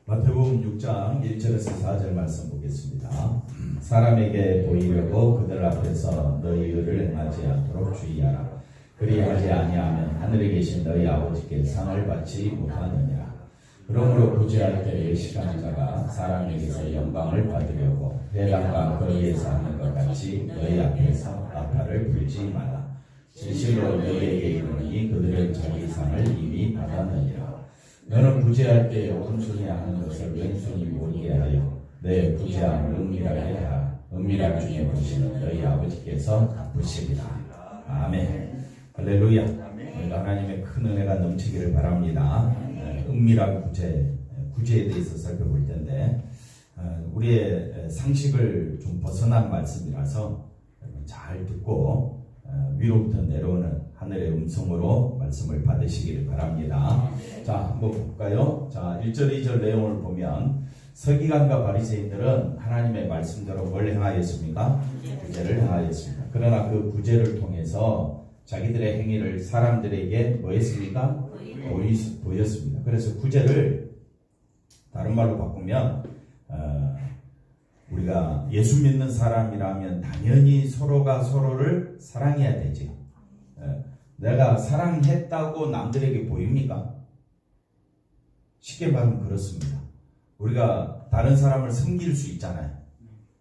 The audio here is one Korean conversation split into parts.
마태복음 6장 1절에서 4절 말씀 보겠습니다. 사람에게 보이려고 그들 앞에서 너희 의를 행하지 않도록 주의하라. 그리하지 아니하면 하늘에 계신 너희 아버지께 상을 받지 못하느니라. 그러므로 구제할 때에 시간한 자가 사람에게서 영광을 받으려고 회당과 거리에서 하는 것 같이 너희 앞에서 나팔을 불지 말라. 진실로 너희에게 이르노니 그들은 자기 상을 이미 받았느니라. 너는 구제할 때에 오른손이 하는 것을 왼손이 모르게 하여 내 구제함을 은밀하게 하라. 은밀한 중에 보시는 너희 아버지께서 갚으시리라. 아멘. 할렐루야. 하나님의 큰 은혜가 넘치기를 바랍니다. 은밀한 구제에 대해서 살펴볼 텐데 우리의 상식을 좀 벗어난 말씀이라서 잘 듣고 위로부터 내려오는 하늘의 음성으로 말씀을 받으시기를 바랍니다. 자, 한번 볼까요? 자, 1절, 2절 내용을 보면 서기관과 바리새인들은 하나님의 말씀대로 뭘 행하였습니까? 구제를 행하였습니다. 그러나 그 구제를 통해서 자기들의 행위를 사람들에게 뭐 했습니까? 보였습니다. 그래서 구제를 다른 말로 바꾸면 우리가 예수 믿는 사람이라면 당연히 서로가 서로를 사랑해야 되죠. 내가 사랑했다고 남들에게 보입니까? 쉽게 말하면 그렇습니다. 우리가 다른 사람을 섬길 수 있잖아요.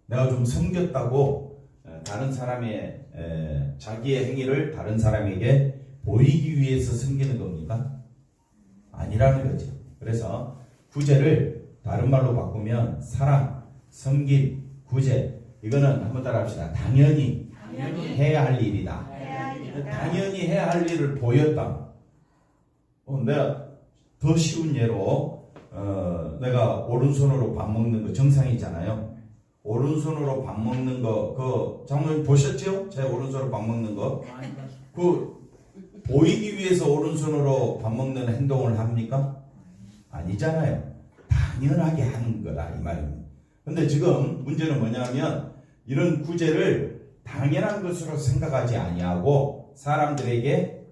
내가 좀 섬겼다고 다른 사람의 자기의 행위를 다른 사람에게 보이기 위해서 섬기는 겁니까? 아니라는 거죠. 그래서 구제를 다른 말로 바꾸면 사랑, 섬김, 구제, 이거는 한번 따라 합시다. 당연히 해야 할 일이다. 당연히 해야 할 일을 보였다. 내가 더 쉬운 예로 내가 오른손으로 밥 먹는 거 정상이잖아요. 오른손으로 밥 먹는 거, 그 장모님 보셨죠? 제 오른손으로 밥 먹는 거. 그 보이기 위해서 오른손으로 밥 먹는 행동을 합니까? 아니잖아요. 당연하게 하는 거다 이 말입니다. 근데 지금 문제는 뭐냐면 이런 구제를 당연한 것으로 생각하지 아니하고 사람들에게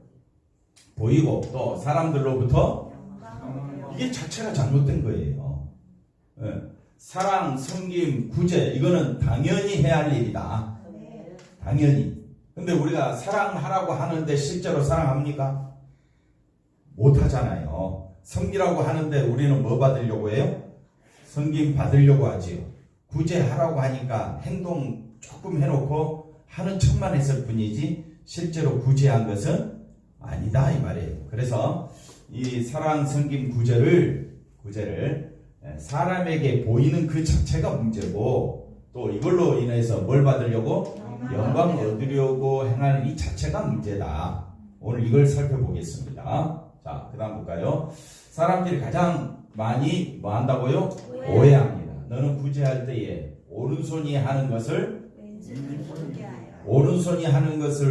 보이고 또 사람들로부터 이게 자체가 잘못된 거예요. 사랑, 섬김, 구제 이거는 당연히 해야 할 일이다. 당연히. 근데 우리가 사랑하라고 하는데 실제로 사랑합니까? 못하잖아요. 섬기라고 하는데 우리는 뭐 받으려고 해요? 섬김 받으려고 하지요. 구제하라고 하니까 행동 조금 해놓고 하는 척만 했을 뿐이지 실제로 구제한 것은 아니다 이 말이에요. 그래서 이 사랑, 섬김, 구제를 사람에게 보이는 그 자체가 문제고 또 이걸로 인해서 뭘 받으려고? 영광 얻으려고 행하는 이 자체가 문제다. 오늘 이걸 살펴보겠습니다. 자, 그 다음 볼까요? 사람들이 가장 많이 뭐 한다고요? 오해합니다. 너는 구제할 때에 오른손이 하는 것을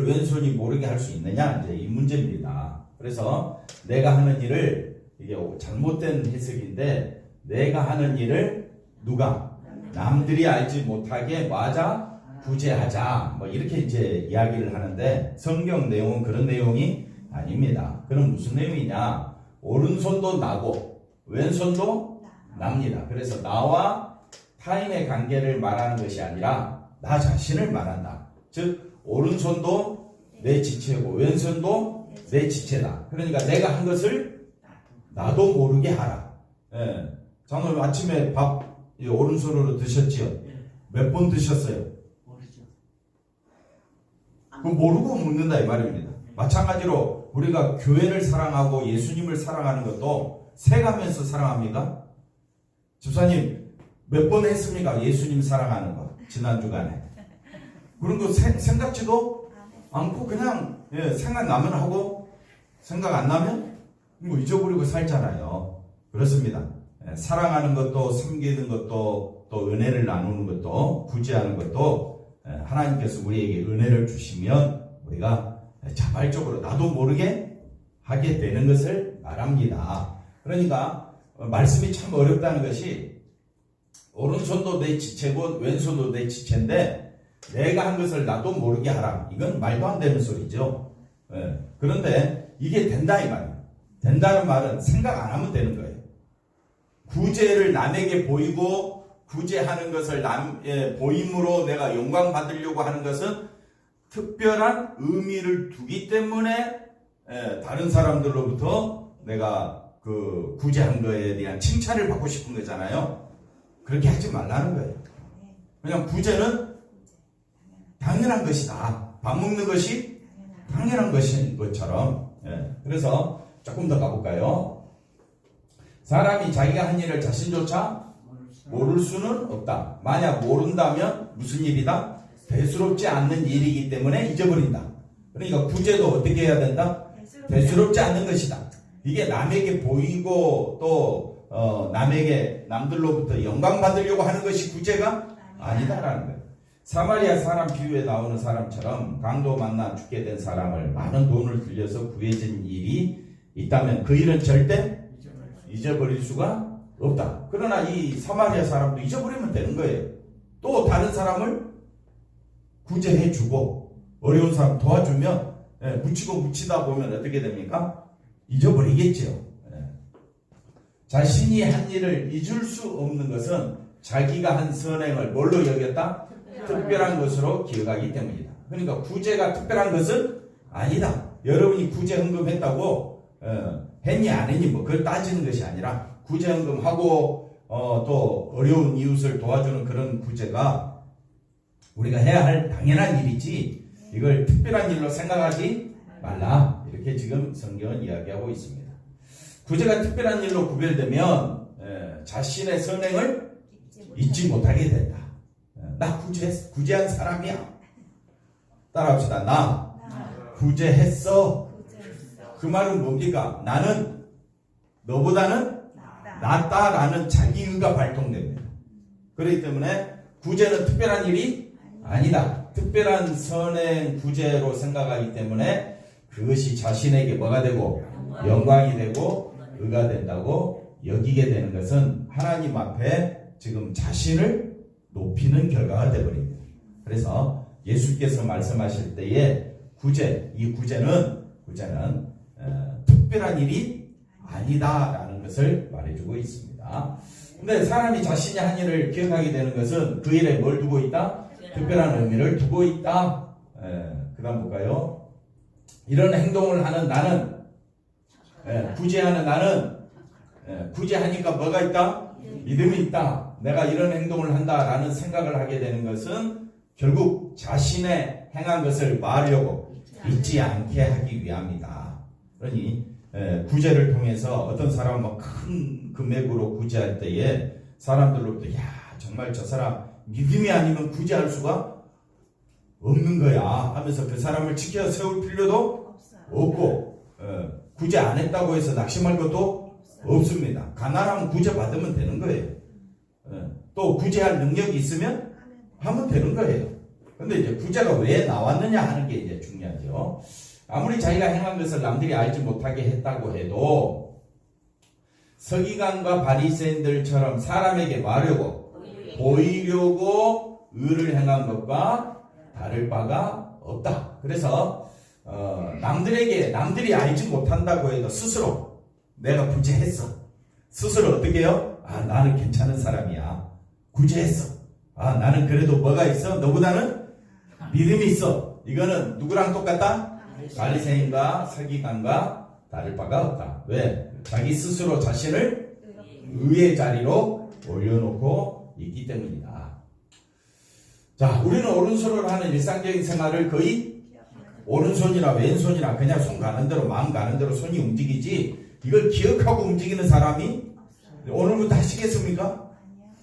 왼손이 모르게 할 수 있느냐? 이제 이 문제입니다. 그래서 내가 하는 일을 이게 잘못된 해석인데 내가 하는 일을 누가? 남들이 알지 못하게 맞아 구제하자. 뭐 이렇게 이제 이야기를 하는데 성경 내용은 그런 내용이 아닙니다. 그럼 무슨 내용이냐? 오른손도 나고 왼손도 납니다. 그래서 나와 타인의 관계를 말하는 것이 아니라 나 자신을 말한다. 즉 오른손도 내 지체고 왼손도 내 지체다. 그러니까 내가 한 것을 나도 모르게 하라. 장로님 아침에 밥 오른손으로 드셨지요? 몇 번 드셨어요? 그 모르고 먹는다 이 말입니다. 마찬가지로 우리가 교회를 사랑하고 예수님을 사랑하는 것도 세가면서 사랑합니까? 집사님 몇 번 했습니까? 예수님 사랑하는 거 지난 주간에 그런 거 생각지도 않고 그냥 생각나면 하고 생각 안 나면 뭐 잊어버리고 살잖아요. 그렇습니다. 사랑하는 것도 섬기는 것도 또 은혜를 나누는 것도 구제하는 것도 하나님께서 우리에게 은혜를 주시면 우리가 자발적으로 나도 모르게 하게 되는 것을 말합니다. 그러니까 말씀이 참 어렵다는 것이 오른손도 내 지체고 왼손도 내 지체인데 내가 한 것을 나도 모르게 하라. 이건 말도 안 되는 소리죠. 그런데 이게 된다 이 말이에요. 된다는 말은 생각 안 하면 되는 거예요. 구제를 남에게 보이고 구제하는 것을 보임으로 내가 영광 받으려고 하는 것은 특별한 의미를 두기 때문에 다른 사람들로부터 내가 그 구제한 거에 대한 칭찬을 받고 싶은 거잖아요. 그렇게 하지 말라는 거예요. 그냥 구제는 당연한 것이다. 밥 먹는 것이 당연한 것인 것처럼. 그래서 조금 더 가볼까요? 사람이 자기가 한 일을 자신조차 모를 수는 없다. 만약 모른다면 무슨 일이다? 대수롭지 않는 일이기 때문에 잊어버린다. 그러니까 구제도 어떻게 해야 된다? 대수롭지 않는 것이다. 이게 남에게 보이고 또 남들로부터 영광 받으려고 하는 것이 구제가 아니다라는 거예요. 사마리아 사람 비유에 나오는 사람처럼 강도 만나 죽게 된 사람을 많은 돈을 들여서 구해진 일이 있다면 그 일은 절대 잊어버릴 수가 없다. 그러나 이 사마리아 사람도 잊어버리면 되는 거예요. 또 다른 사람을 구제해주고 어려운 사람 도와주면 묻히고 묻히다 보면 어떻게 됩니까? 잊어버리겠죠. 자신이 한 일을 잊을 수 없는 것은 자기가 한 선행을 뭘로 여겼다? 특별한 것으로 기억하기 때문이다. 그러니까 구제가 특별한 것은 아니다. 여러분이 구제 헌금했다고 했니 안 했니 뭐 그걸 따지는 것이 아니라 구제 헌금하고 또 어려운 이웃을 도와주는 그런 구제가 우리가 해야 할 당연한 일이지 이걸 특별한 일로 생각하지 말라. 이렇게 지금 성경은 이야기하고 있습니다. 구제가 특별한 일로 구별되면 자신의 선행을 잊지 못하게 된다. 나 구제한 사람이야. 따라합시다. 나 구제했어. 그 말은 뭡니까? 나는 너보다는 낫다라는 자기의가 발동됩니다. 그렇기 때문에 구제는 특별한 일이 아니다. 특별한 선행 구제로 생각하기 때문에 그것이 자신에게 뭐가 되고 영광이 되고 의가 된다고 여기게 되는 것은 하나님 앞에 지금 자신을 높이는 결과가 되어버립니다. 그래서 예수께서 말씀하실 때에 이 구제는 특별한 일이 아니다라는 것을 말해주고 있습니다. 근데 사람이 자신이 한 일을 기억하게 되는 것은 그 일에 뭘 두고 있다? 특별한 의미를 두고 있다. 그 다음 볼까요? 이런 행동을 하는 나는, 구제하는 나는, 구제하니까 뭐가 있다? 믿음이 있다. 내가 이런 행동을 한다라는 생각을 하게 되는 것은 결국 자신의 행한 것을 말하려고 잊지 않게 하기 위함이다. 그러니 구제를 통해서 어떤 사람은 큰 금액으로 구제할 때에 사람들로부터 야 정말 저 사람 믿음이 아니면 구제할 수가 없는 거야 하면서 그 사람을 지켜 세울 필요도 없고 구제 안 했다고 해서 낙심할 것도 없습니다. 가난하면 구제 받으면 되는 거예요. 또 구제할 능력이 있으면 하면 되는 거예요. 근데 이제 구제가 왜 나왔느냐 하는 게 이제 중요하죠. 아무리 자기가 행한 것을 남들이 알지 못하게 했다고 해도 서기관과 바리새인들처럼 사람에게 말하려고 보이려고 의를 행한 것과 다를 바가 없다. 그래서 남들이 알지 못한다고 해도 스스로 내가 구제했어. 스스로 어떻게 해요? 나는 괜찮은 사람이야. 구제했어. 나는 그래도 뭐가 있어? 너보다는 믿음이 있어. 이거는 누구랑 똑같다? 바리새인과 서기관과 다를 바가 없다. 왜? 자기 스스로 자신을 의의 자리로 올려놓고 있기 때문이다. 자, 우리는 오른손으로 하는 일상적인 생활을 거의 오른손이나 왼손이나 그냥 손 가는 대로 마음 가는 대로 손이 움직이지 이걸 기억하고 움직이는 사람이 오늘부터 하시겠습니까?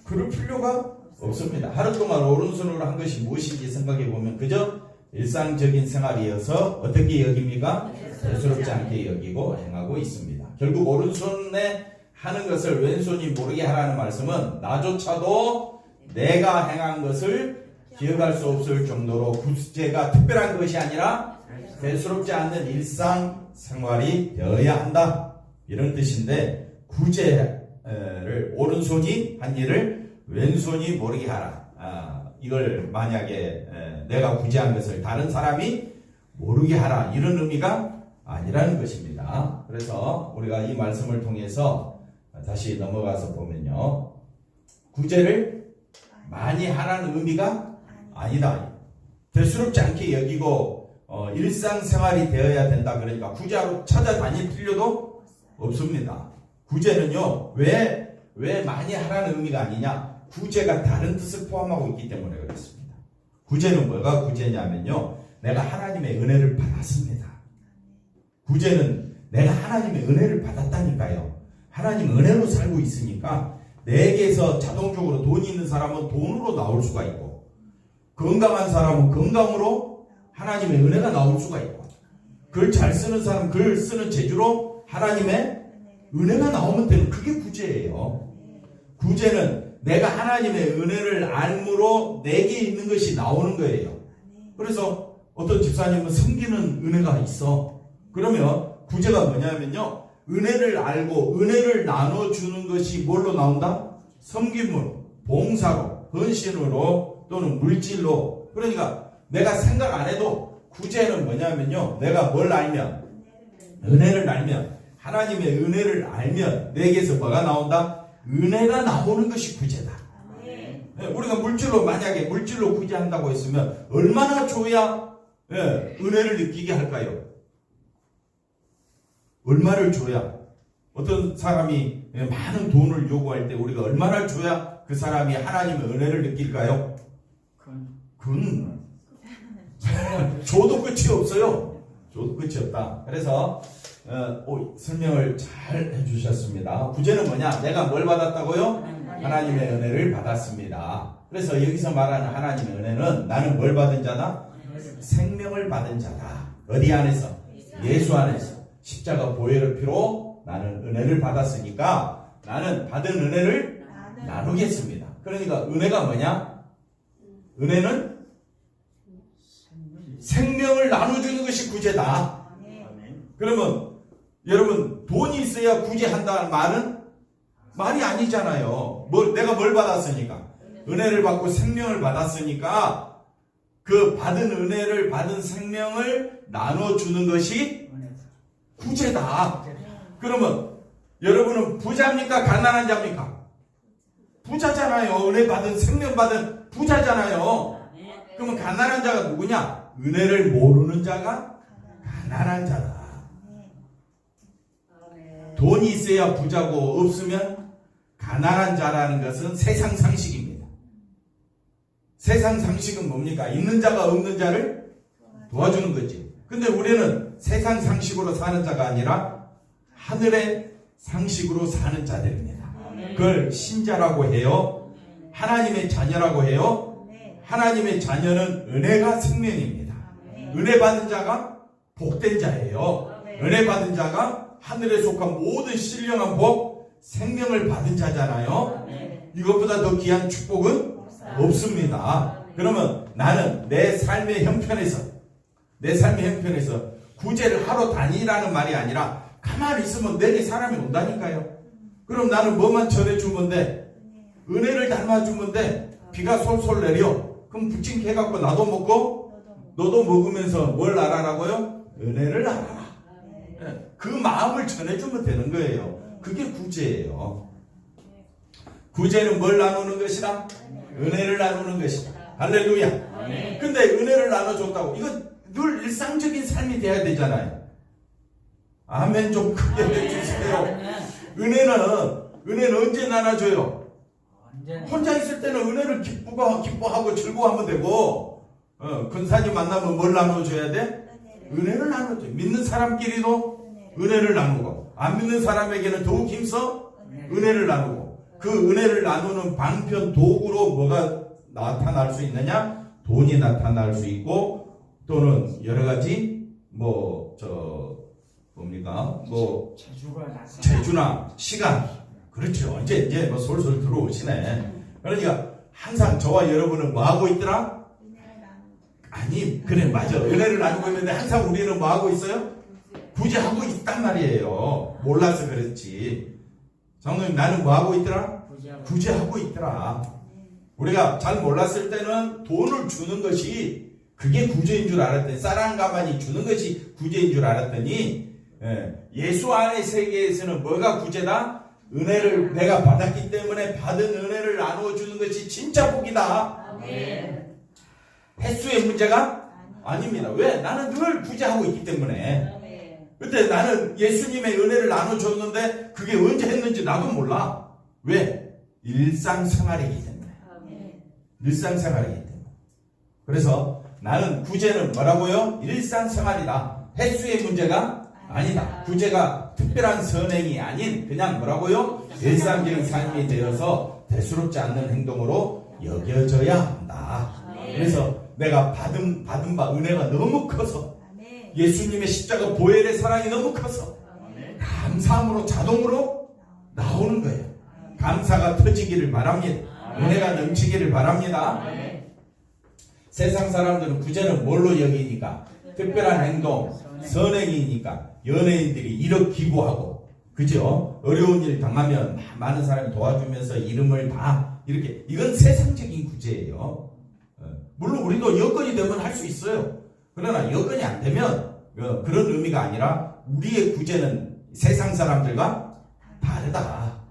그럴 필요가 없습니다. 하루 동안 오른손으로 한 것이 무엇인지 생각해 보면 그저 일상적인 생활이어서 어떻게 여깁니까? 대수롭지 않게 여기고 행하고 있습니다. 결국 오른손에 하는 것을 왼손이 모르게 하라는 말씀은 나조차도 내가 행한 것을 기억할 수 없을 정도로 구제가 특별한 것이 아니라 대수롭지 않는 일상생활이 되어야 한다. 이런 뜻인데 구제를 오른손이 한 일을 왼손이 모르게 하라. 이걸 만약에 내가 구제한 것을 다른 사람이 모르게 하라. 이런 의미가 아니라는 것입니다. 그래서 우리가 이 말씀을 통해서 다시 넘어가서 보면요. 구제를 많이 하라는 의미가 아니다. 대수롭지 않게 여기고 일상생활이 되어야 된다. 그러니까 구제하러 찾아다닐 필요도 없습니다. 구제는요. 왜 많이 하라는 의미가 아니냐? 구제가 다른 뜻을 포함하고 있기 때문에 그렇습니다. 구제는 뭐가 구제냐면요. 내가 하나님의 은혜를 받았습니다. 구제는 내가 하나님의 은혜를 받았다니까요. 하나님 은혜로 살고 있으니까 내게서 자동적으로 돈이 있는 사람은 돈으로 나올 수가 있고 건강한 사람은 건강으로 하나님의 은혜가 나올 수가 있고 글 잘 쓰는 사람 글 쓰는 재주로 하나님의 은혜가 나오면 되는 그게 구제예요. 구제는 내가 하나님의 은혜를 알므로 내게 있는 것이 나오는 거예요. 그래서 어떤 집사님은 섬기는 은혜가 있어. 그러면 구제가 뭐냐면요. 은혜를 알고 은혜를 나눠주는 것이 뭘로 나온다? 섬김으로, 봉사로, 헌신으로 또는 물질로. 그러니까 내가 생각 안 해도 구제는 뭐냐면요. 내가 뭘 알면 은혜를 알면 하나님의 은혜를 알면 내게서 뭐가 나온다? 은혜가 나오는 것이 구제다. 우리가 만약에 물질로 구제한다고 했으면 얼마나 줘야 은혜를 느끼게 할까요? 얼마를 줘야 어떤 사람이 많은 돈을 요구할 때 우리가 얼마나 줘야 그 사람이 하나님의 은혜를 느낄까요? 줘도 끝이 없어요. 줘도 끝이 없다. 그래서 설명을 잘 해주셨습니다. 구제는 뭐냐? 내가 뭘 받았다고요? 하나님의 은혜를 받았습니다. 그래서 여기서 말하는 하나님의 은혜는 나는 뭘 받은 자다? 생명을 받은 자다. 어디 안에서? 예수 안에서. 십자가 보혈의 피로 나는 은혜를 받았으니까 나는 받은 은혜를 나누겠습니다. 그러니까 은혜가 뭐냐? 은혜는 생명을 나눠주는 것이 구제다. 그러면 여러분 돈이 있어야 구제한다는 말은 말이 아니잖아요. 내가 뭘 받았으니까 은혜를 받고 생명을 받았으니까 그 받은 은혜를 받은 생명을 나눠주는 것이 구제다. 그러면 여러분은 부자입니까? 가난한 자입니까? 부자잖아요. 은혜 받은 생명 받은 부자잖아요. 그러면 가난한 자가 누구냐? 은혜를 모르는 자가 가난한 자다. 돈이 있어야 부자고 없으면 가난한 자라는 것은 세상 상식입니다. 세상 상식은 뭡니까? 있는 자가 없는 자를 도와주는 거지. 근데 우리는 세상 상식으로 사는 자가 아니라 하늘의 상식으로 사는 자들입니다. 그걸 신자라고 해요. 하나님의 자녀라고 해요. 하나님의 자녀는 은혜가 생명입니다. 은혜 받은 자가 복된 자예요. 은혜 받은 자가 하늘에 속한 모든 신령한 복, 생명을 받은 자잖아요. 이것보다 더 귀한 축복은 없습니다. 그러면 나는 내 삶의 형편에서 구제를 하러 다니라는 말이 아니라 가만히 있으면 내게 사람이 온다니까요. 그럼 나는 뭐만 전해주면 돼? 은혜를 닮아주면 돼. 비가 솔솔 내려. 그럼 부침개 해갖고 나도 먹고 너도 먹으면서 뭘 알아라고요? 은혜를 알아라. 그 마음을 전해주면 되는 거예요. 그게 구제예요. 구제는 뭘 나누는 것이다? 은혜를 나누는 것이다. 할렐루야. 근데 은혜를 나눠줬다고 이거 늘 일상적인 삶이 돼야 되잖아요. 아멘 좀 크게 해주세요. 은혜는 언제 나눠줘요? 혼자 있을 때는 은혜를 기뻐하고 즐거워하면 되고 근사님 만나면 뭘 나눠줘야 돼? 은혜를 나눠줘. 믿는 사람끼리도 은혜를 나누고 안 믿는 사람에게는 더욱 힘써 은혜를 나누고 그 은혜를 나누는 방편 도구로 뭐가 나타날 수 있느냐? 돈이 나타날 수 있고 또는 여러 가지 재주나 시간. 그렇죠. 이제 솔솔 들어오시네. 그러니까 항상 저와 여러분은 뭐 하고 있더라? 아니 그래 맞아. 은혜를 나누고 있는데 항상 우리는 뭐 하고 있어요? 구제하고 있단 말이에요. 몰라서 그렇지. 장로님 나는 뭐 하고 있더라? 구제하고 있더라. 우리가 잘 몰랐을 때는 돈을 주는 것이 그게 구제인 줄 알았더니 쌀한가마니 주는 것이 구제인 줄 알았더니 예수 안의 세계에서는 뭐가 구제다? 은혜를 내가 받았기 때문에 받은 은혜를 나누어 주는 것이 진짜 복이다. 아멘. 횟수의 문제가 아닙니다. 왜? 나는 늘 구제하고 있기 때문에. 아멘. 근데 나는 예수님의 은혜를 나눠줬는데 그게 언제 했는지 나도 몰라. 왜? 일상생활이기 때문에. 아멘. 일상생활이기 때문에. 그래서 나는 구제는 뭐라고요? 일상생활이다. 횟수의 문제가 아니다. 구제가 특별한 선행이 아닌 그냥 뭐라고요? 일상적인 삶이 되어서 대수롭지 않는 행동으로 여겨져야 한다. 그래서 내가 받은 바 은혜가 너무 커서 예수님의 십자가 보혈의 사랑이 너무 커서 감사함으로 자동으로 나오는 거예요. 감사가 터지기를 바랍니다. 은혜가 넘치기를 바랍니다. 세상 사람들은 구제는 뭘로 여기니까? 특별한 행동, 선행이니까 연예인들이 1억 기부하고, 그죠? 어려운 일 당하면 많은 사람이 도와주면서 이름을 다 이렇게, 이건 세상적인 구제예요. 물론 우리도 여건이 되면 할 수 있어요. 그러나 여건이 안 되면 그런 의미가 아니라 우리의 구제는 세상 사람들과 다르다.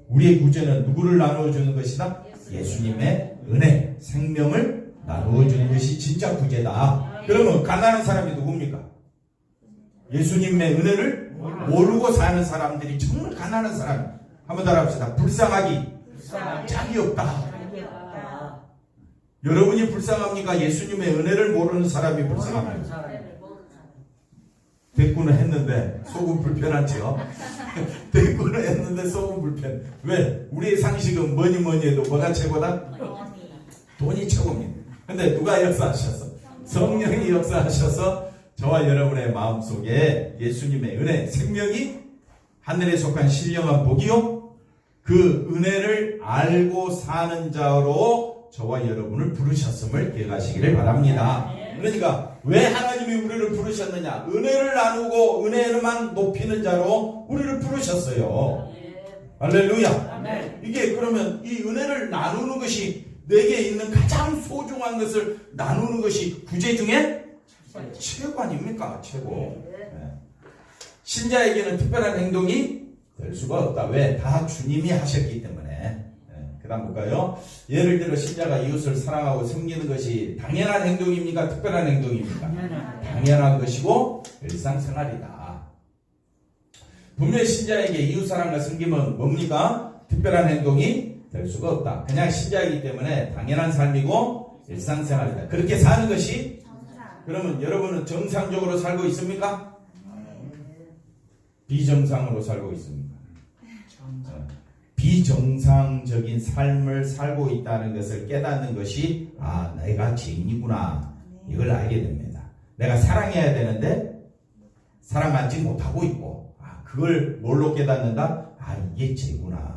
우리의 구제는 누구를 나누어 주는 것이다? 예수님의 은혜, 생명을 나누어 주는 것이 진짜 구제다. 그러면 가난한 사람이 누굽니까? 예수님의 은혜를 모르고 사는 사람들이 정말 가난한 사람. 한번 따라합시다. 불쌍하기 짝이 없다. 여러분이 불쌍합니까? 예수님의 은혜를 모르는 사람이 불쌍합니다. 대꾸는 했는데 속은 불편하죠. 대꾸는 했는데 속은 불편. 왜? 우리의 상식은 뭐니 해도 뭐가 최고다? 돈이 최고입니다. 근데 누가 역사하셔서? 성령이 역사하셔서 저와 여러분의 마음속에 예수님의 은혜, 생명이 하늘에 속한 신령한 복이요, 그 은혜를 알고 사는 자로 저와 여러분을 부르셨음을 기억하시기를 바랍니다. 그러니까 왜 하나님이 우리를 부르셨느냐? 은혜를 나누고 은혜만 높이는 자로 우리를 부르셨어요. 할렐루야. 이게 그러면 이 은혜를 나누는 것이 내게 있는 가장 소중한 것을 나누는 것이 구제 중에 최고 아닙니까? 최고. 신자에게는 특별한 행동이 될 수가 없다. 왜? 다 주님이 하셨기 때문에. 그 다음 볼까요? 예를 들어 신자가 이웃을 사랑하고 섬기는 것이 당연한 행동입니까? 특별한 행동입니까? 당연한 것이고 일상생활이다. 분명히 신자에게 이웃사랑과 섬김은 뭡니까? 특별한 행동이 될 수가 없다. 그냥 신자이기 때문에 당연한 삶이고 일상생활이다. 그렇게 사는 것이, 그러면 여러분은 정상적으로 살고 있습니까? 비정상으로 살고 있습니까? 비정상적인 삶을 살고 있다는 것을 깨닫는 것이, 아, 내가 죄인이구나, 이걸 알게 됩니다. 내가 사랑해야 되는데 사랑하지 못하고 있고, 아, 그걸 뭘로 깨닫는다? 아, 이게 죄구나.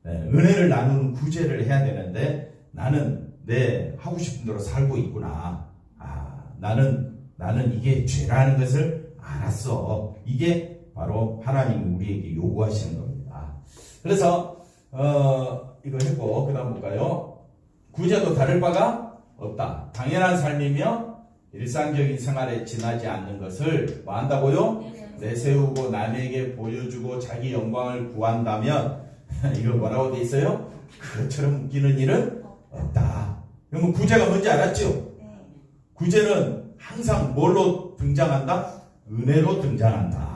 은혜를 나누는 구제를 해야 되는데 나는 내 하고 싶은 대로 살고 있구나. 아, 나는 이게 죄라는 것을 알았어. 이게 바로 하나님이 우리에게 요구하시는 겁니다. 그래서 이거 했고, 그 다음 볼까요? 구제도 다를 바가 없다. 당연한 삶이며 일상적인 생활에 지나지 않는 것을 뭐 한다고요? 내세우고 남에게 보여주고 자기 영광을 구한다면 이거 뭐라고 돼 있어요? 그것처럼 웃기는 일은 없다. 그러면 구제가 뭔지 알았죠? 구제는 항상 뭘로 등장한다? 은혜로 등장한다.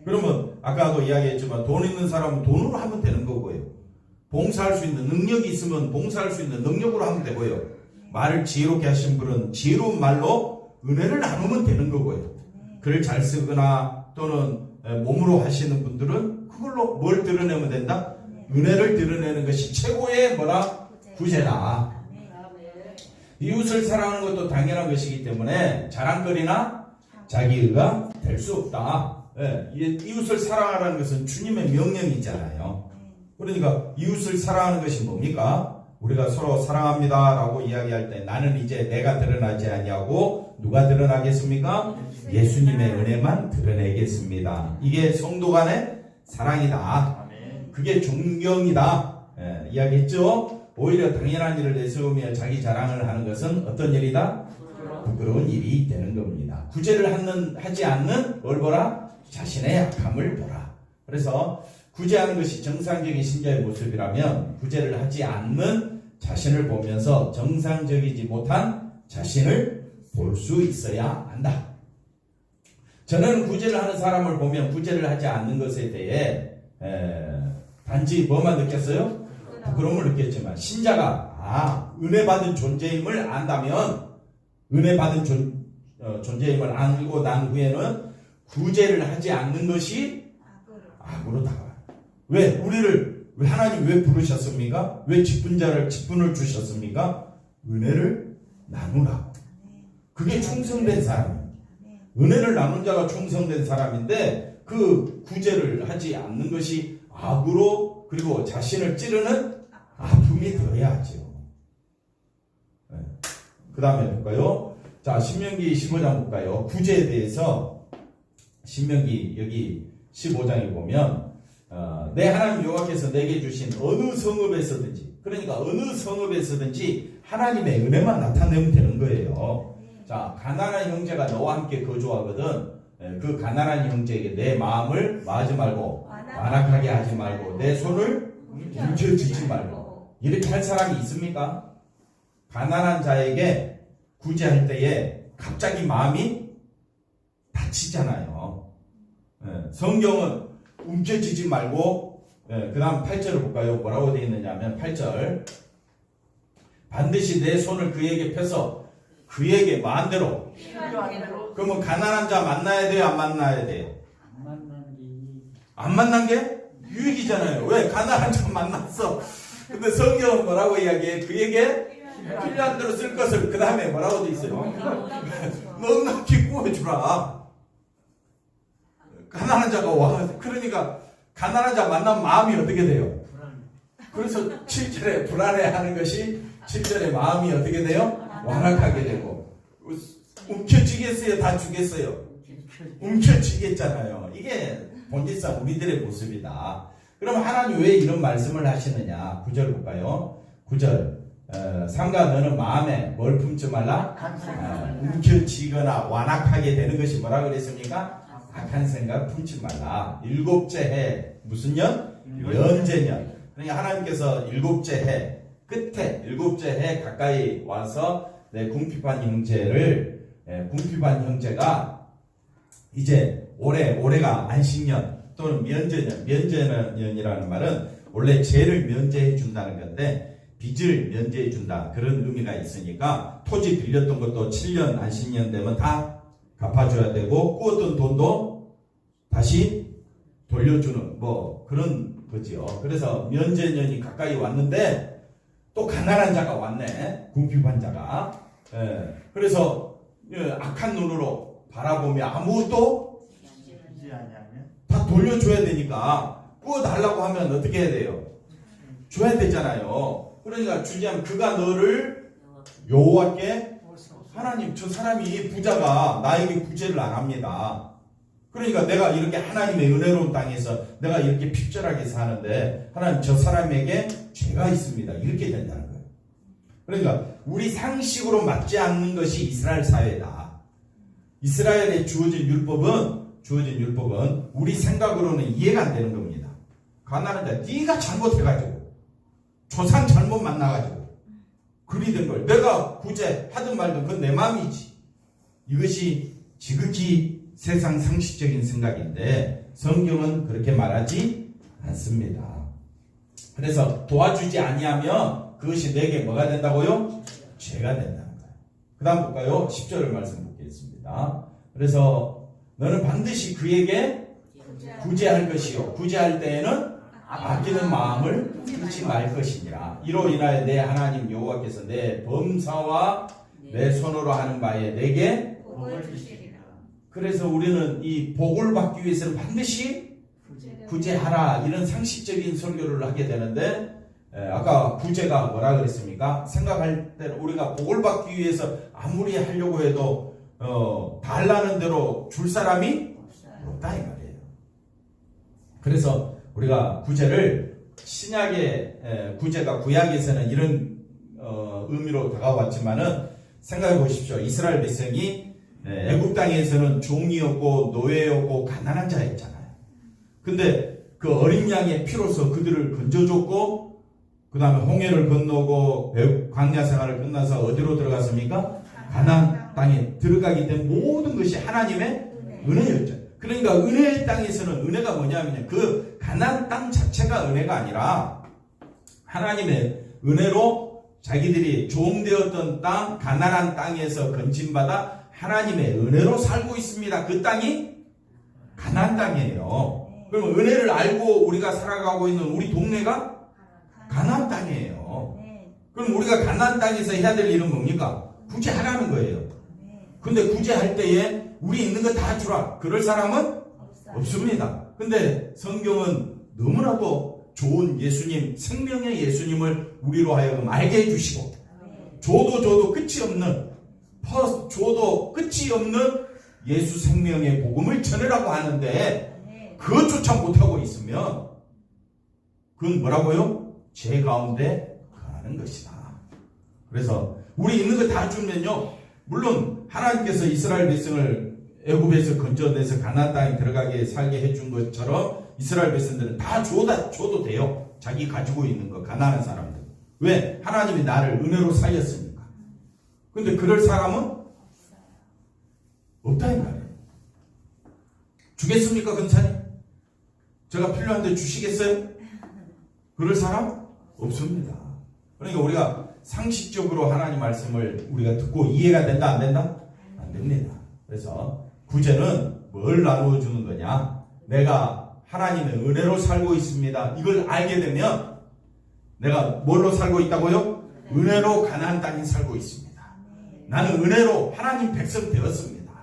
그러면 아까도 이야기했지만 돈 있는 사람은 돈으로 하면 되는 거고요. 봉사할 수 있는 능력이 있으면 봉사할 수 있는 능력으로 하면 되고요. 말을 지혜롭게 하신 분은 지혜로운 말로 은혜를 나누면 되는 거고요. 글을 잘 쓰거나 또는 몸으로 하시는 분들은 그걸로 뭘 드러내면 된다? 은혜를 드러내는 것이 최고의 뭐라? 구제다. 이웃을 사랑하는 것도 당연한 것이기 때문에 자랑거리나 자기의가 될 수 없다. 이웃을 사랑하라는 것은 주님의 명령이잖아요. 그러니까 이웃을 사랑하는 것이 뭡니까? 우리가 서로 사랑합니다 라고 이야기할 때 나는 이제 내가 드러나지 아니하고 누가 드러나겠습니까? 예수님의 은혜만 드러내겠습니다. 이게 성도 간의 사랑이다. 그게 존경이다. 이야기했죠? 오히려 당연한 일을 내세우며 자기 자랑을 하는 것은 어떤 일이다? 부끄러운 일이 되는 겁니다. 구제를 하지 않는 뭘 보라? 자신의 약함을 보라. 그래서 구제하는 것이 정상적인 신자의 모습이라면 구제를 하지 않는 자신을 보면서 정상적이지 못한 자신을 볼 수 있어야 한다. 저는 구제를 하는 사람을 보면 구제를 하지 않는 것에 대해 단지 뭐만 느꼈어요? 부끄러움을 느꼈지만 신자가 은혜 받은 존재임을 안다면 은혜 받은 존재임을 알고 난 후에는 구제를 하지 않는 것이 악으로 다가와요. 왜? 왜 하나님 왜 부르셨습니까? 왜 직분을 주셨습니까? 은혜를 나누라고. 그게 충성된 사람입니다. 은혜를 나눈 자가 충성된 사람인데 그 구제를 하지 않는 것이 악으로 그리고 자신을 찌르는 아픔이 되어야 하죠. 그 다음에 볼까요? 자, 신명기 15장 볼까요? 구제에 대해서 신명기 여기 15장에 보면 내 하나님 여호와께서 내게 주신 어느 성읍에서든지 그러니까 어느 성읍에서든지 하나님의 은혜만 나타내면 되는 거예요. 자, 가난한 형제가 너와 함께 거주하거든 그 가난한 형제에게 내 마음을 뭐하지 말고 완악하게 하지 말고 내 손을 움켜쥐지 말고 이렇게 할 사람이 있습니까? 가난한 자에게 구제할 때에 갑자기 마음이 다치잖아요. 성경은 움켜쥐지 말고 그 다음 8절을 볼까요? 뭐라고 되어 있느냐 하면 8절 반드시 내 손을 그에게 펴서 그에게 마음대로 그러면 가난한 자 만나야 돼요? 안 만나야 돼요? 안 만난 게 유익이잖아요. 왜? 가난한 자 만났어. 근데 성경은 뭐라고 이야기해? 그에게 필요한 대로 쓸 것을 그 다음에 뭐라고 돼 있어요? 넉넉히 구워주라. 가난한 자가 와. 그러니까 가난한 자 만나면 마음이 어떻게 돼요? 그래서 7절에 불안해하는 것이 7절에 마음이 어떻게 돼요? 완악하게 되고 움켜쥐겠어요? 다 주겠어요? 움켜쥐겠잖아요. 이게 본질상 우리들의 모습이다. 그럼 하나님 왜 이런 말씀을 하시느냐? 9절 볼까요? 9절 삼가 너는 마음에 뭘 품지 말라? 움켜쥐거나 완악하게 되는 것이 뭐라 그랬습니까? 악한 생각 품지 말라. 일곱째 해 무슨 년? 연제년. 그러니까 하나님께서 일곱째 해 끝에 일곱째 해 가까이 와서 내 궁핍한 형제가 이제 올해가 안식년 또는 면제년이라는 말은 원래 죄를 면제해 준다는 건데 빚을 면제해 준다 그런 의미가 있으니까 토지 빌렸던 것도 7년 안식년 되면 다 갚아줘야 되고 꾸었던 돈도 다시 돌려주는 뭐 그런 거지요. 그래서 면제년이 가까이 왔는데 또 가난한 자가 왔네. 궁핍한 자가. 그래서 악한 눈으로 바라보며 아무것도 다 돌려줘야 되니까 꾸어달라고 하면 어떻게 해야 돼요? 줘야 되잖아요. 그러니까 주지하면 그가 너를 여호와께 하나님 저 사람이 부자가 나에게 구제를 안 합니다. 그러니까 내가 이렇게 하나님의 은혜로운 땅에서 내가 이렇게 핍절하게 사는데 하나님 저 사람에게 죄가 있습니다. 이렇게 된다는 거예요. 그러니까 우리 상식으로 맞지 않는 것이 이스라엘 사회다. 이스라엘에 주어진 율법은 우리 생각으로는 이해가 안 되는 겁니다. 가난한 자 네가 잘못해가지고 조상 잘못 만나가지고 그리 된 걸 내가 구제하든 말든 그건 내 마음이지. 이것이 지극히 세상 상식적인 생각인데 성경은 그렇게 말하지 않습니다. 그래서 도와주지 아니하면 그것이 내게 뭐가 된다고요? 죄가 된다는 거예요. 그 다음 볼까요? 10절을 말씀 보겠습니다. 그래서 너는 반드시 그에게 구제할 것이요 구제할 때에는 아끼는 마음을 품지 말 것이니라. 이로 인하여 내 하나님 여호와께서 내 범사와 내 손으로 하는 바에 내게 복을 주시리라. 그래서 우리는 이 복을 받기 위해서는 반드시 구제하라 이런 상식적인 설교를 하게 되는데 아까 구제가 뭐라 그랬습니까? 생각할 때는 우리가 복을 받기 위해서 아무리 하려고 해도 달라는 대로 줄 사람이 없다 이 말이에요. 그래서 우리가 구제를 신약의 구제가 구약에서는 이런 의미로 다가왔지만은 생각해 보십시오. 이스라엘 백성이 애굽 땅에서는 종이었고 노예였고 가난한 자였잖아요. 근데 그 그 어린 양의 피로서 그들을 건져줬고 그 다음에 홍해를 건너고 광야 생활을 끝나서 어디로 들어갔습니까? 가나안 땅에 들어가기 때문에 모든 것이 하나님의 은혜였죠. 그러니까 은혜의 땅에서는 은혜가 뭐냐면 그 가나안 땅 자체가 은혜가 아니라 하나님의 은혜로 자기들이 종되었던 땅 가나안 땅에서 건진받아 하나님의 은혜로 살고 있습니다. 그 땅이 가나안 땅이에요. 그러면 은혜를 알고 우리가 살아가고 있는 우리 동네가 가나안 땅이에요. 그럼 우리가 가나안 땅에서 해야 될 일은 뭡니까? 구제하라는 거예요. 근데 구제할 때에 우리 있는 거 다 주라. 그럴 사람은 없습니다. 근데 성경은 너무나도 좋은 예수님, 생명의 예수님을 우리로 하여금 알게 해주시고 줘도 끝이 없는 줘도 끝이 없는 예수 생명의 복음을 전하라고 하는데 그것조차 못하고 있으면 그건 뭐라고요? 죄 가운데 거하는 것이다. 그래서 우리 있는 거 다 주면요, 물론 하나님께서 이스라엘 백성을 애굽에서 건져내서 가나안 땅에 들어가게 살게 해준 것처럼 이스라엘 백성들은 다 줘도 돼요. 자기 가지고 있는 거, 가난한 사람들. 왜? 하나님이 나를 은혜로 살렸으니까. 근데 그럴 사람은 없다 이 말이에요. 주겠습니까, 권사님? 제가 필요한데 주시겠어요? 그럴 사람 없습니다. 그러니까 우리가 상식적으로 하나님 말씀을 우리가 듣고 이해가 된다 안 된다? 안 됩니다. 그래서 구제는 뭘 나누어 주는 거냐? 내가 하나님의 은혜로 살고 있습니다. 이걸 알게 되면 내가 뭘로 살고 있다고요? 은혜로 가나안 땅에 살고 있습니다. 나는 은혜로 하나님 백성 되었습니다.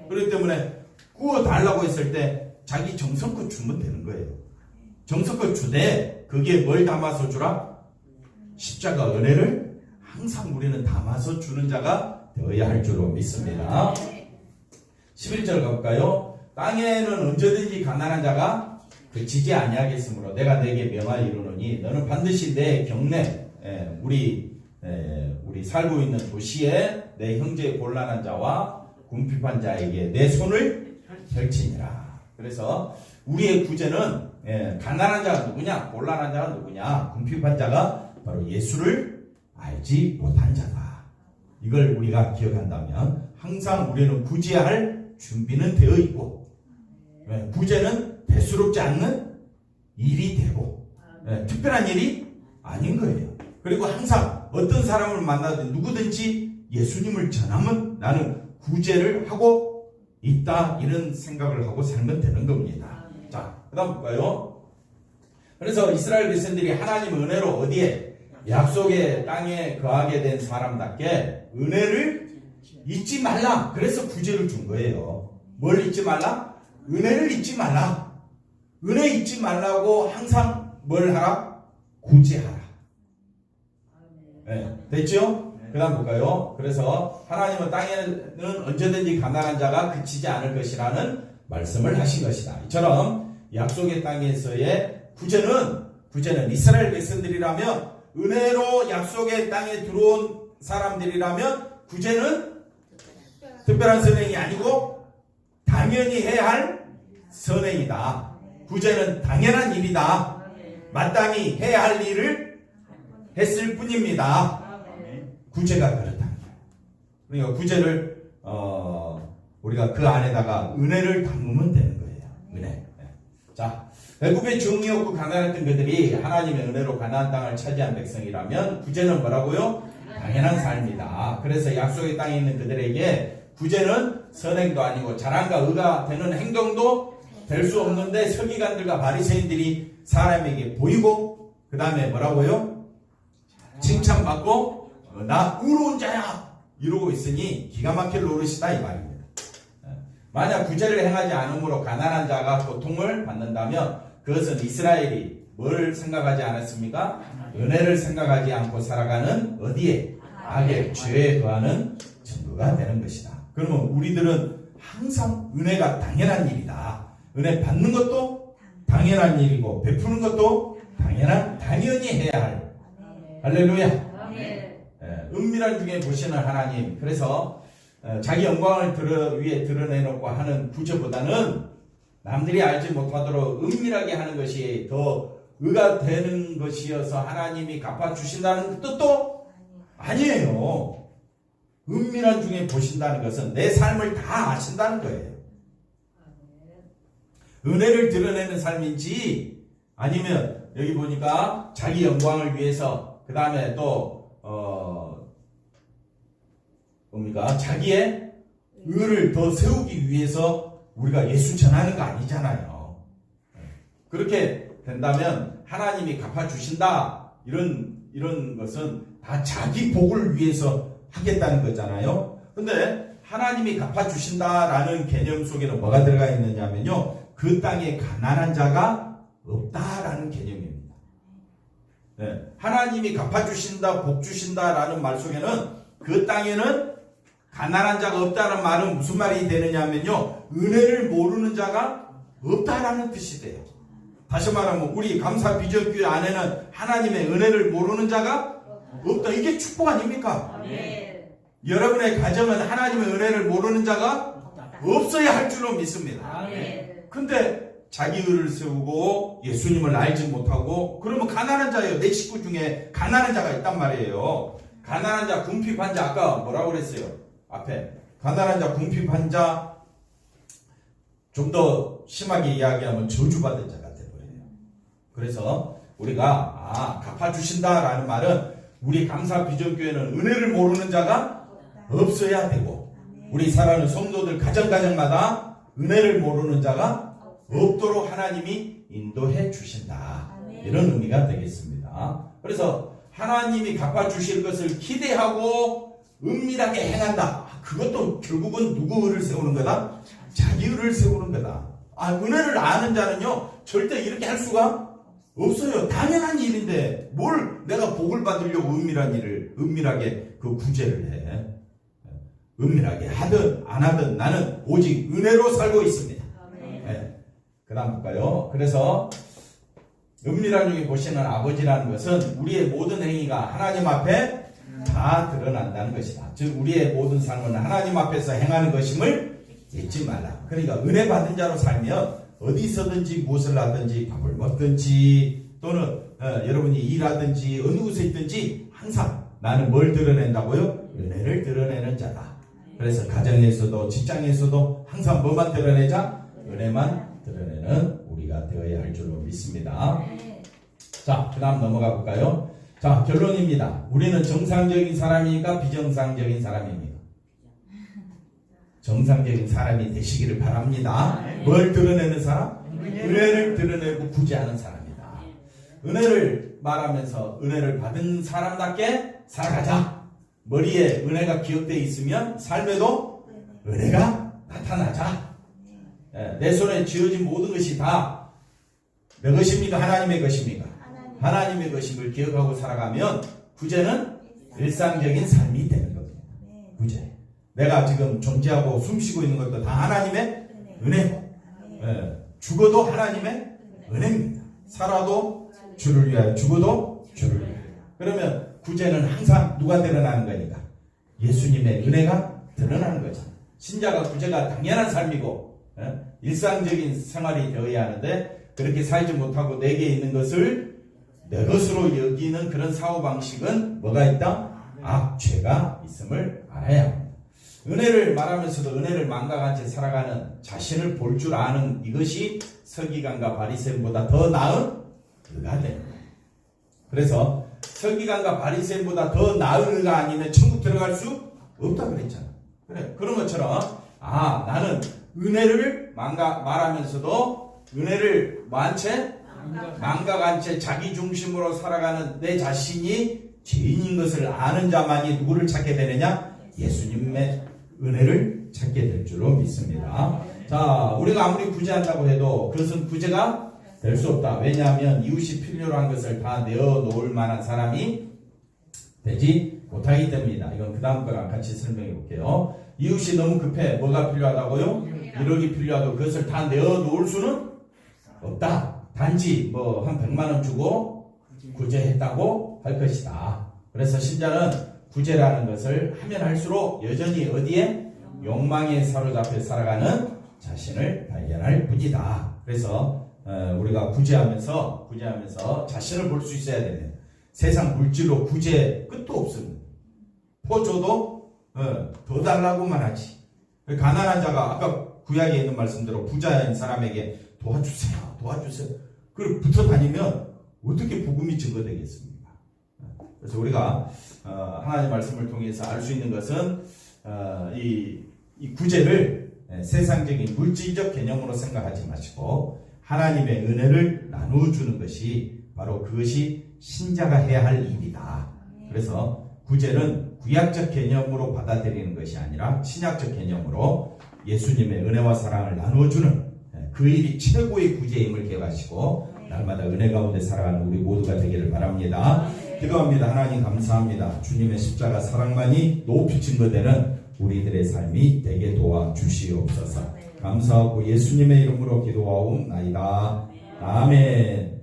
그렇기 때문에 구워달라고 했을 때 자기 정성껏 주면 되는 거예요. 정성껏 주되 그게 뭘 담아서 주라? 십자가 은혜를 항상 우리는 담아서 주는 자가 되어야 할 줄로 믿습니다. 11절 가볼까요? 땅에는 언제든지 가난한 자가 그치지 아니하겠으므로 내가 내게 명하여 이르노니 너는 반드시 내 경내 우리 살고 있는 도시에 내 형제 곤란한 자와 궁핍한 자에게 내 손을 펼치니라. 그래서 우리의 구제는 가난한 자가 누구냐? 곤란한 자가 누구냐? 궁핍한 자가 바로 예수를 알지 못한 자다. 이걸 우리가 기억한다면 항상 우리는 구제할 준비는 되어 있고 구제는 대수롭지 않는 일이 되고 특별한 일이 아닌 거예요. 그리고 항상 어떤 사람을 만나든 누구든지 예수님을 전하면 나는 구제를 하고 있다, 이런 생각을 하고 살면 되는 겁니다. 자, 그 다음 볼까요? 그래서 이스라엘 백성들이 하나님의 은혜로 어디에? 약속의 땅에 거하게 된 사람답게 은혜를 잊지 말라. 그래서 구제를 준 거예요. 뭘 잊지 말라? 은혜를 잊지 말라. 은혜 잊지 말라고 항상 뭘 하라? 구제하라. 네, 됐죠? 그 다음 볼까요? 그래서 하나님은 땅에는 언제든지 가난한 자가 그치지 않을 것이라는 말씀을 하신 것이다. 이처럼 약속의 땅에서의 구제는 이스라엘 백성들이라면, 은혜로 약속의 땅에 들어온 사람들이라면 구제는 특별한 선행이 아니고 당연히 해야 할 선행이다. 구제는 당연한 일이다. 마땅히 해야 할 일을 했을 뿐입니다. 구제가 그렇다는 거예요. 그러니까 구제를 우리가 그 안에다가 은혜를 담으면 되는 거예요. 은혜. 자, 애굽의 종이었고 가난했던 그들이 하나님의 은혜로 가나안 땅을 차지한 백성이라면 구제는 뭐라고요? 당연한 삶이다. 그래서 약속의 땅에 있는 그들에게 구제는 선행도 아니고 자랑과 의가 되는 행동도 될 수 없는데, 서기관들과 바리새인들이 사람에게 보이고 그 다음에 뭐라고요? 칭찬받고 나 의로운 자야 이러고 있으니 기가 막힐 노릇이다 이 말입니다. 만약 구제를 행하지 않으므로 가난한 자가 고통을 받는다면 그것은 이스라엘이 뭘 생각하지 않았습니까? 은혜를 생각하지 않고 살아가는 어디에? 악에, 죄에 거하는 증거가 되는 것이다. 그러면 우리들은 항상 은혜가 당연한 일이다. 은혜 받는 것도 당연한 일이고 베푸는 것도 당연히 해야 할. 할렐루야. 은밀한 중에 보시는 하나님. 그래서 자기 영광을 위해 드러내놓고 하는 구제보다는 남들이 알지 못하도록 은밀하게 하는 것이 더 의가 되는 것이어서 하나님이 갚아주신다는 뜻도 아니에요. 은밀한 중에 보신다는 것은 내 삶을 다 아신다는 거예요. 은혜를 드러내는 삶인지 아니면 여기 보니까 자기 영광을 위해서 그 다음에 또 뭡니까? 자기의 의를 더 세우기 위해서 우리가 예수 전하는 거 아니잖아요. 그렇게 된다면 하나님이 갚아주신다 이런 것은 다 자기 복을 위해서 하겠다는 거잖아요. 근데 하나님이 갚아주신다라는 개념 속에는 뭐가 들어가 있느냐면요, 그 땅에 가난한 자가 없다라는 개념입니다. 네, 하나님이 갚아주신다, 복 주신다라는 말 속에는 그 땅에는 가난한 자가 없다는 말은 무슨 말이 되느냐면요, 은혜를 모르는 자가 없다라는 뜻이 돼요. 다시 말하면 우리 감사 비전교회 안에는 하나님의 은혜를 모르는 자가 없다. 이게 축복 아닙니까? 네. 여러분의 가정은 하나님의 은혜를 모르는 자가 없어야 할 줄로 믿습니다. 네. 근데 자기 의를 세우고 예수님을 알지 못하고 그러면 가난한 자예요. 내 식구 중에 가난한 자가 있단 말이에요. 가난한 자, 궁핍한 자, 아까 뭐라고 그랬어요? 앞에 가난한 자, 궁핍한 자, 좀 더 심하게 이야기하면 저주받은 자가 되버려요. 그래서 우리가 갚아주신다라는 말은 우리 감사 비전교회는 은혜를 모르는 자가 없어야 되고 우리 사랑하는 성도들 가정마다 은혜를 모르는 자가 없도록 하나님이 인도해 주신다. 이런 의미가 되겠습니다. 그래서 하나님이 갚아주실 것을 기대하고 은밀하게 행한다. 그것도 결국은 누구 의를 세우는 거다? 자기 의를 세우는 거다. 은혜를 아는 자는요, 절대 이렇게 할 수가 없어요. 당연한 일인데 뭘 내가 복을 받으려고 은밀하게 그 구제를 해. 은밀하게 하든 안 하든 나는 오직 은혜로 살고 있습니다. 네. 그 다음 볼까요? 그래서 은밀한 중에 보시는 아버지라는 것은 우리의 모든 행위가 하나님 앞에 다 드러난다는 것이다. 즉 우리의 모든 삶은 하나님 앞에서 행하는 것임을 잊지 말라. 그러니까 은혜 받은 자로 살면 어디서든지 무엇을 하든지 밥을 먹든지 또는 여러분이 일하든지 어느 곳에 있든지 항상 나는 뭘 드러낸다고요? 은혜를 드러내는 자다. 그래서 가정에서도 직장에서도 항상 뭐만 드러내자? 은혜만 드러내는 우리가 되어야 할 줄로 믿습니다. 자, 그 다음 넘어가 볼까요? 자, 결론입니다. 우리는 정상적인 사람이니까 비정상적인 사람입니다. 정상적인 사람이 되시기를 바랍니다. 뭘 드러내는 사람? 은혜를 드러내고 구제하는 사람이다. 은혜를 말하면서 은혜를 받은 사람답게 살아가자. 머리에 은혜가 기억되어 있으면 삶에도 은혜가 나타나자. 내 손에 쥐어진 모든 것이 다 내 것입니까? 하나님의 것입니까? 하나님의 것임을 기억하고 살아가면 구제는 일상적인 삶이 되는 겁니다. 구제. 내가 지금 존재하고 숨쉬고 있는 것도 다 하나님의 은혜고, 죽어도 하나님의 은혜입니다. 살아도 주를 위하여, 죽어도 주를 위하여. 그러면 구제는 항상 누가 드러나는 거니까? 예수님의 은혜가 드러나는 거죠. 신자가 구제가 당연한 삶이고 일상적인 생활이 되어야 하는데 그렇게 살지 못하고 내게 있는 것을 내 것으로 여기는 그런 사고방식은 뭐가 있다? 죄가 있음을 알아야 합니다. 은혜를 말하면서도 은혜를 망각한 채 살아가는 자신을 볼 줄 아는 이것이 서기관과 바리새인보다 더 나은 의가 됩니다. 그래서 서기관과 바리새인보다 더 나은 의가 아니면 천국 들어갈 수 없다 그랬잖아. 그래, 그런 것처럼 나는 은혜를 말하면서도 은혜를 망각한 채 자기 중심으로 살아가는 내 자신이 죄인인 것을 아는 자만이 누구를 찾게 되느냐? 예수님의 은혜를 찾게 될 줄로 믿습니다. 자, 우리가 아무리 구제한다고 해도 그것은 구제가 될 수 없다. 왜냐하면 이웃이 필요로 한 것을 다 내어놓을 만한 사람이 되지 못하기 때문이다. 이건 그 다음 거랑 같이 설명해 볼게요. 이웃이 너무 급해. 뭐가 필요하다고요? 1억이 필요하다고 그것을 다 내어놓을 수는 없다. 단지 한 100만 원 주고 구제했다고 할 것이다. 그래서 신자는 구제라는 것을 하면 할수록 여전히 어디에? 욕망에 사로잡혀 살아가는 자신을 발견할 뿐이다. 그래서 우리가 구제하면서 자신을 볼 수 있어야 됩니다. 세상 물질로 구제 끝도 없습니다. 포줘도 더 달라고만 하지. 가난한 자가 아까 구약에 있는 말씀대로 부자인 사람에게 도와주세요. 그걸 붙어 다니면 어떻게 복음이 증거되겠습니까? 그래서 우리가 하나님의 말씀을 통해서 알 수 있는 것은 이 구제를 세상적인 물질적 개념으로 생각하지 마시고 하나님의 은혜를 나누어주는 것이 바로 그것이 신자가 해야 할 일이다. 그래서 구제는 구약적 개념으로 받아들이는 것이 아니라 신약적 개념으로 예수님의 은혜와 사랑을 나누어주는 그 일이 최고의 구제임을 기억하시고 날마다 은혜 가운데 살아가는 우리 모두가 되기를 바랍니다. 기도합니다. 하나님 감사합니다. 주님의 십자가 사랑만이 높이 증거되는 우리들의 삶이 되게 도와주시옵소서. 감사하고 예수님의 이름으로 기도하옵나이다. 아멘.